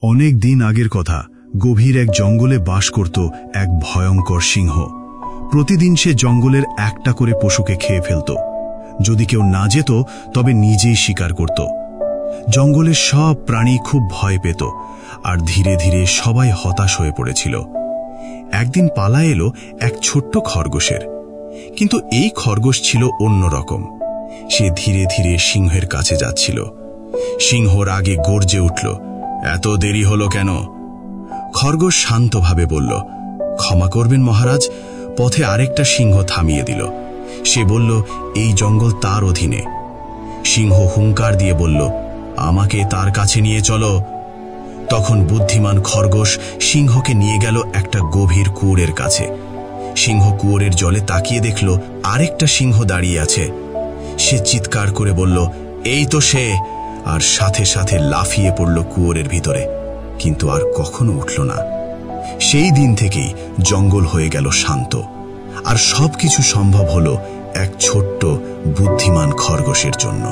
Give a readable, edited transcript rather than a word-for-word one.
অনেক দিন আগের কথা, গভীর এক জঙ্গলে বাস করত এক ভয়ঙ্কর সিংহ। প্রতিদিন সে জঙ্গলের একটা করে পশুকে খেয়ে ফেলত। যদি কেউ না যেত তবে নিজেই শিকার করত। জঙ্গলের সব প্রাণী খুব ভয় পেত, আর ধীরে ধীরে সবাই হতাশ হয়ে পড়েছিল। একদিন পালা এলো এক ছোট্ট খরগোশের, কিন্তু এই খরগোশ ছিল অন্যরকম। সে ধীরে ধীরে সিংহের কাছে যাচ্ছিল। সিংহ রাগে গর্জে উঠল, এত দেরি হলো কেন? খরগোশ শান্তভাবে বলল, ক্ষমা করবেন মহারাজ। পথে আরেকটা সিংহ থামিয়ে দিল। সে বলল, এই জঙ্গল তার অধীনে। সিংহ হুঙ্কার দিয়ে বলল, আমাকে তার কাছে নিয়ে চলো। তখন বুদ্ধিমান খরগোশ সিংহকে নিয়ে গেল একটা গভীর কুয়োরের কাছে। সিংহ কুয়োরের জলে তাকিয়ে দেখল আরেকটা সিংহ দাঁড়িয়ে আছে। সে চিৎকার করে বলল, এই তো সে, আর সাথে সাথে লাফিয়ে পড়ল কুয়োরের ভিতরে, কিন্তু আর কখনো উঠল না। সেই দিন থেকেই জঙ্গল হয়ে গেল শান্ত, আর সবকিছু সম্ভব হলো এক ছোট্ট বুদ্ধিমান খরগোশের জন্য।